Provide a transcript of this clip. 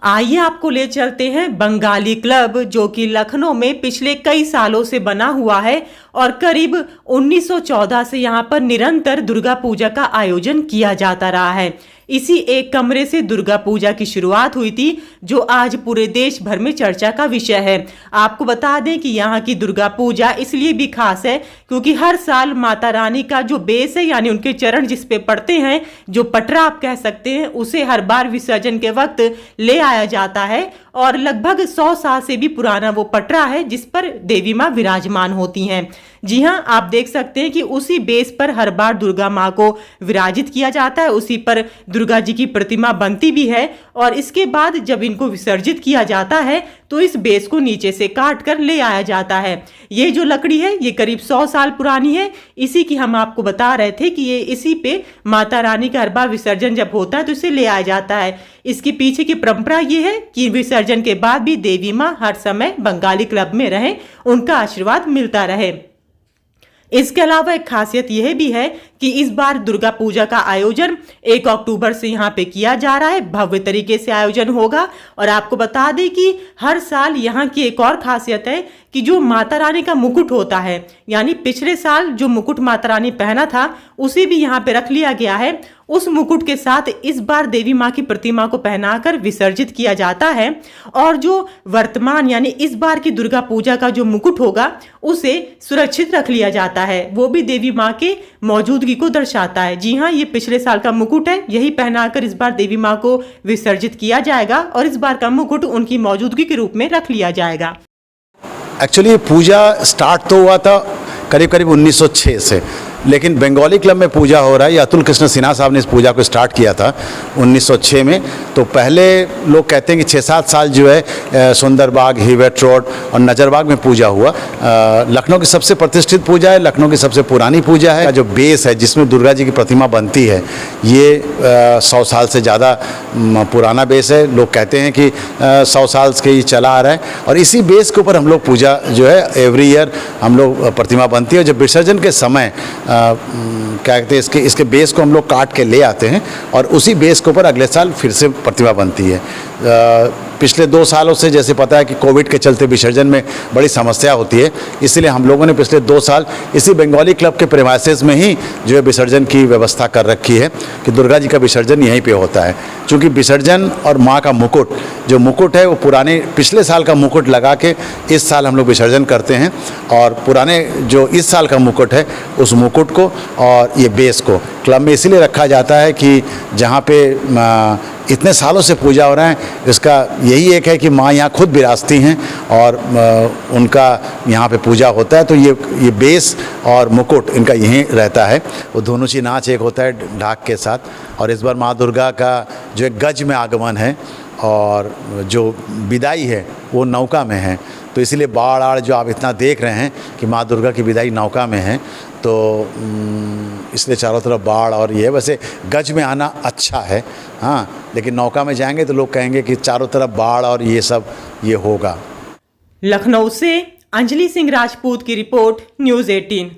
आइए आपको ले चलते हैं बंगाली क्लब, जो कि लखनऊ में पिछले कई सालों से बना हुआ है और करीब 1914 से यहां पर निरंतर दुर्गा पूजा का आयोजन किया जाता रहा है। इसी एक कमरे से दुर्गा पूजा की शुरुआत हुई थी, जो आज पूरे देश भर में चर्चा का विषय है। आपको बता दें कि यहाँ की दुर्गा पूजा इसलिए भी खास है क्योंकि हर साल माता रानी का जो बेस है, यानी उनके चरण जिस पे पड़ते हैं, जो पटरा आप कह सकते हैं, उसे हर बार विसर्जन के वक्त ले आया जाता है और लगभग 100 साल से भी पुराना वो पटरा है जिस पर देवी माँ विराजमान होती हैं। जी हाँ, आप देख सकते हैं कि उसी बेस पर हर बार दुर्गा माँ को विराजित किया जाता है, उसी पर दुर्गा जी की प्रतिमा बनती भी है और इसके बाद जब इनको विसर्जित किया जाता है तो इस बेस को नीचे से काट कर ले आया जाता है। ये जो लकड़ी है ये करीब 100 साल पुरानी है। इसी की हम आपको बता रहे थे कि ये इसी पे माता रानी का हर बार विसर्जन जब होता है तो इसे ले आया जाता है। इसके पीछे की परंपरा ये है कि विसर्जन के बाद भी देवी माँ हर समय बंगाली क्लब में रहें, उनका आशीर्वाद मिलता रहे। इसके अलावा एक खासियत यह भी है कि इस बार दुर्गा पूजा का आयोजन 1 अक्टूबर से यहाँ पे किया जा रहा है। भव्य तरीके से आयोजन होगा और आपको बता दें कि हर साल यहाँ की एक और खासियत है कि जो माता रानी का मुकुट होता है, यानी पिछले साल जो मुकुट माता रानी पहना था उसे भी यहाँ पे रख लिया गया है। उस मुकुट के साथ इस बार देवी माँ की प्रतिमा को पहनाकर विसर्जित किया जाता है और जो वर्तमान यानी इस बार की दुर्गा पूजा का जो मुकुट होगा उसे सुरक्षित रख लिया जाता है। वो भी देवी माँ के मौजूदगी को दर्शाता है। जी हाँ, ये पिछले साल का मुकुट है, यही पहनाकर इस बार देवी माँ को विसर्जित किया जाएगा और इस बार का मुकुट उनकी मौजूदगी के रूप में रख लिया जाएगा। एक्चुअली पूजा स्टार्ट तो हुआ था करीब 1906 से, लेकिन बंगाली क्लब में पूजा हो रहा है। ये अतुल कृष्ण सिन्हा साहब ने इस पूजा को स्टार्ट किया था 1906 में। तो पहले लोग कहते हैं कि 6-7 साल जो है सुंदरबाग, हिवेट रोड और नजरबाग में पूजा हुआ। लखनऊ की सबसे प्रतिष्ठित पूजा है, लखनऊ की सबसे पुरानी पूजा है। जो बेस है जिसमें दुर्गा जी की प्रतिमा बनती है ये 100 साल से ज़्यादा पुराना बेस है। लोग कहते हैं कि 100 साल के ही चला आ रहा है और इसी बेस के ऊपर हम लोग पूजा जो है एवरी ईयर हम लोग प्रतिमा बनती है। जब विसर्जन के समय क्या कहते हैं इसके बेस को हम लोग काट के ले आते हैं और उसी बेस के ऊपर अगले साल फिर से प्रतिमा बनती है। पिछले 2 सालों से जैसे पता है कि कोविड के चलते विसर्जन में बड़ी समस्या होती है, इसलिए हम लोगों ने पिछले 2 साल इसी बंगाली क्लब के प्रेमाइसेस में ही जो है विसर्जन की व्यवस्था कर रखी है कि दुर्गा जी का विसर्जन यहीं पे होता है। क्योंकि विसर्जन और माँ का मुकुट, जो मुकुट है वो पुराने पिछले साल का मुकुट लगा के इस साल हम लोग विसर्जन करते हैं और पुराने जो इस साल का मुकुट है उस मुकुट को और ये बेस को क्लब में इसीलिए रखा जाता है कि जहाँ पे इतने सालों से पूजा हो रहा है, इसका यही एक है कि माँ यहाँ खुद विराजती हैं और उनका यहाँ पे पूजा होता है। तो ये बेस और मुकुट इनका यहीं रहता है। वो दोनों ची नाच एक होता है ढाक के साथ। और इस बार माँ दुर्गा का जो एक गज में आगमन है और जो विदाई है वो नौका में है। तो इसलिए बाढ़ आड़ जो आप इतना देख रहे हैं कि माँ दुर्गा की विदाई नौका में है, तो इसलिए चारों तरफ बाढ़ और ये वैसे गज में आना अच्छा है, हाँ, लेकिन नौका में जाएंगे तो लोग कहेंगे कि चारों तरफ बाढ़ और ये सब ये होगा। लखनऊ से अंजलि सिंह राजपूत की रिपोर्ट, न्यूज़ 18।